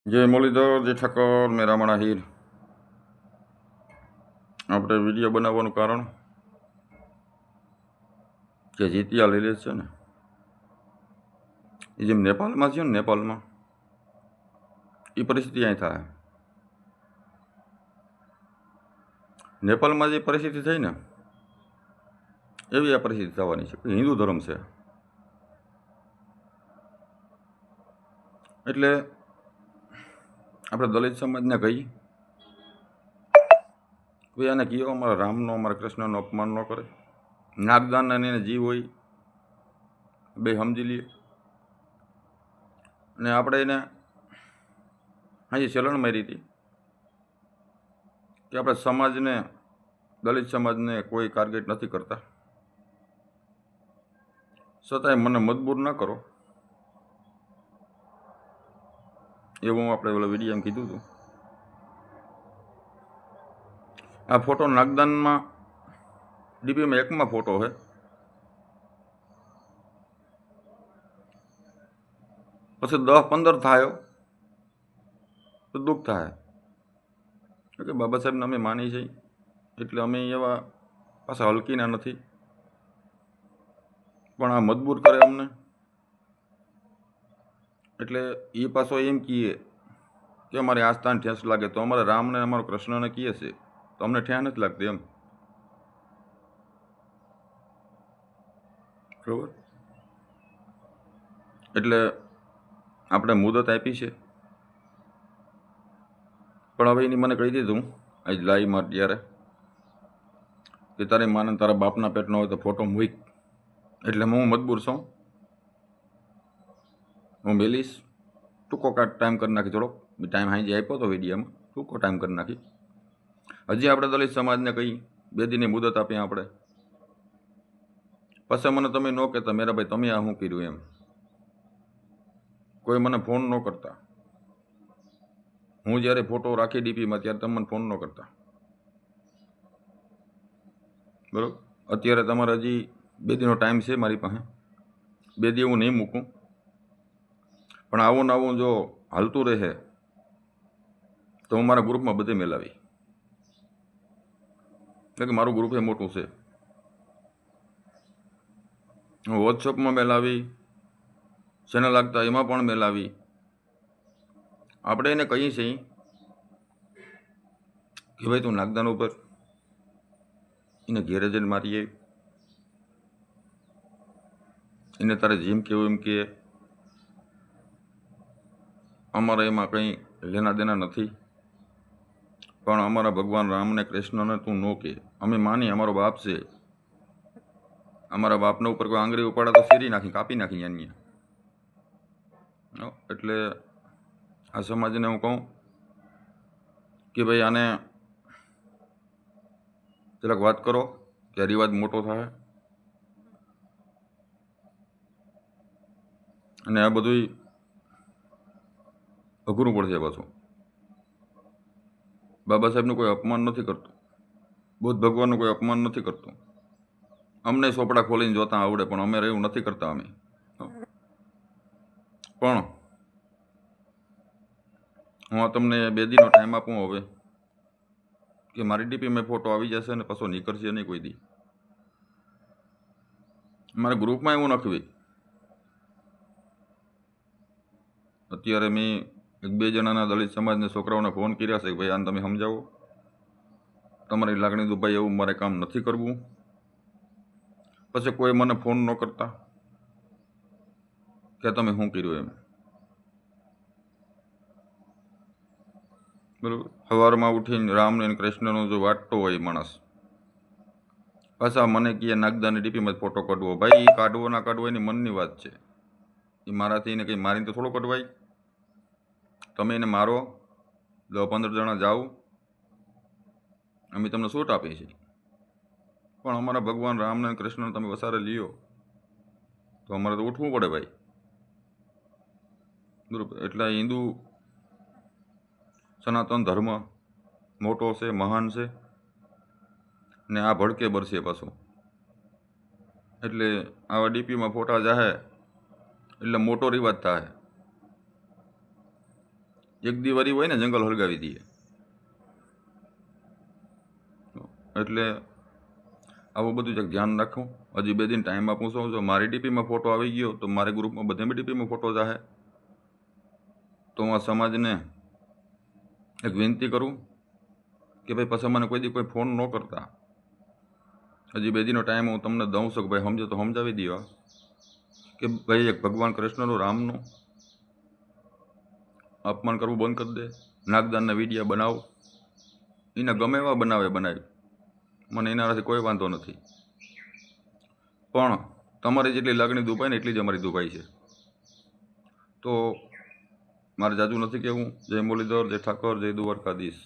जय मुरलीधर जय ઠાકર મેરામણ આહિર। આપણે વિડીયો બનાવવાનું કારણ કે જીતિયા લીલે છે ને એ જેમ નેપાળમાં છે ને નેપાળમાં એ પરિસ્થિતિ અહીં થાય। નેપાળમાં જે પરિસ્થિતિ થઈ ને એવી આ પરિસ્થિતિ થવાની છે। હિન્દુ ધર્મ છે એટલે આપણે દલિત સમાજને કહીએ ભાઈ આને કયો અમારા રામનો અમારા કૃષ્ણનો અપમાન ન કરે। નાગદાન અને એને જીવ હોય બે સમજી લઈએ અને આપણે એને અહીં ચલણ મારી હતી કે આપણે સમાજને દલિત સમાજને કોઈ ટાર્ગેટ નથી કરતા, છતાંય મને મજબૂર ન કરો એવું આપણે ઓલા વિડીયોમાં કીધું હતું। આ ફોટો નાગદાનમાં ડીપીમાં એકમાં ફોટો છે, પછી 10-15 થાય તો દુઃખ થાય કે બાબા સાહેબને અમે માની છીએ એટલે અમે એવા પાછા હલકીના નથી, પણ આ મજબૂર કરે અમને એટલે એ પાછો એમ કહીએ કે અમારી આસ્થાને ઠેસ લાગે તો અમારે રામને અમારો કૃષ્ણને કહીએ છે તો અમને ઠેસ નથી લાગતી એમ, બરાબર। એટલે આપણે મુદત આપી છે, પણ હવે એની મને કહી દીધું આજ લાઈવમાં ત્યારે કે તારી માને તારા બાપના પેટનો હોય તો ફોટો મૂક, એટલે હું મજબૂર છું, હું મેલીશ। ટૂંકો ટાઈમ કરી નાખી, થોડોક ટાઈમ હાઈ આપ્યો હતો વિડીયોમાં, ટૂંકો ટાઈમ કરી નાખી। હજી આપણે દલિત સમાજને કહી 2 દિનની મુદત આપી આપણે, પછી મને તમે ન કહેતા મેરા ભાઈ તમે આ શું કર્યું એમ, કોઈ મને ફોન ન કરતા। હું જ્યારે ફોટો રાખી ડીપીમાં ત્યારે તમે મને ફોન ન કરતા, બરાબર। અત્યારે તમારે હજી 2 દિનનો ટાઈમ છે મારી પાસે, 2 દી હું નહીં મૂકું, પણ આવું ને આવું જો હાલતું રહે તો હું મારા ગ્રુપમાં બધે મેલાવી, એટલે કે મારું ગ્રુપ એ મોટું છે, હું વોટ્સઅપમાં મેલાવી, ચેનલ લાગતા એમાં પણ મેલાવી। આપણે એને કહીએ છીએ કે ભાઈ તું નાગદાન ઉપર એને ઘેરે જઈને મારીએ, એને તારે જેમ કેવું એમ કે, અમારે એમાં કંઈ લેના દેના નથી, પણ અમારા ભગવાન રામને કૃષ્ણને તું ન કે, અમે માની અમારો બાપ છે, અમારા બાપના ઉપર કોઈ આંગળી ઉપાડે તો શેરી નાખી કાપી નાખી અહીંયા। એટલે આ સમાજને હું કહું કે ભાઈ આને જરાક વાત કરો કે રિવાજ મોટો થાય, અને આ બધું અઘરું પડશે પાછું। બાબા સાહેબનું કોઈ અપમાન નથી કરતું, બુદ્ધ ભગવાનનું કોઈ અપમાન નથી કરતું, અમને ચોપડા ખોલીને જોતા આવડે પણ અમે એવું નથી કરતા। અમે પણ હું તમને 2 દિનનો ટાઈમ આપું હવે કે મારી ડીપીમાં ફોટો આવી જશે ને પાછો નીકળશે નહીં કોઈ દી, મારા ગ્રુપમાં એવું નખવી। અત્યારે મેં 1-2 જણાના દલિત સમાજના છોકરાઓને ફોન કર્યા છે કે ભાઈ આને તમે સમજાવો, તમારી લાગણી દુભાઈ એવું મારે કામ નથી કરવું, પછી કોઈ મને ફોન ન કરતા કે તમે શું કર્યું એમ, બરાબર। સવારમાં ઉઠીને રામને અને કૃષ્ણનો જો વાટતો હોય માણસ, પાછા મને કહે નાગદાની ડીપીમાં ફોટો કાઢવો, ભાઈ એ કાઢવો ના કાઢવો એની મનની વાત છે, એ મારાથી એને કંઈ મારીને તો થોડો કઢવાય। તમે એને મારો, 10-15 જણા જાઓ, અમે તમને છૂટ આપીએ છીએ, પણ અમારા ભગવાન રામને અને કૃષ્ણને તમે વસારે લ્યો તો અમારે તો ઉઠવું પડે ભાઈ, બરાબર। એટલે હિન્દુ સનાતન ધર્મ મોટો છે, મહાન છે, ને આ ભડકે બરસે પાછું, એટલે આવા ડીપીમાં ફોટા જાહે એટલે મોટો રિવાજ થાય। એક દિવાળી હોય ને જંગલ હળગાવી દઈએ. એટલે આવું બધું જ ધ્યાન રાખો. હજી 2 દિન ટાઈમ આપું છું. જો મારી ડીપીમાં ફોટો આવી ગયો તો મારે ગ્રુપમાં બધામાં ડીપીમાં ફોટો જાહે. તો હું આ સમાજને એક વિનંતી કરું કે ભાઈ પછી મને કોઈ દી કોઈ ફોન ન કરતા. હજી 2 દિનનો ટાઈમ હું તમને દઉં છું કે ભાઈ સમજો તો સમજાવી દો કે ભાઈ એક ભગવાન કૃષ્ણનું રામનું અપમાન કરવું બંધ કરી દે. નાગદાનના વિડીયા બનાવો, એને ગમે એવા બનાવી, મને એનાથી કોઈ વાંધો નથી. પણ તમારી જેટલી લાગણી દુભાય ને એટલી જ અમારી દુભાઈ છે. તો મારે જાજુ નથી કહેવું. જય મુરલીધર, જય ઠાકર, જય દ્વારકાધીશ.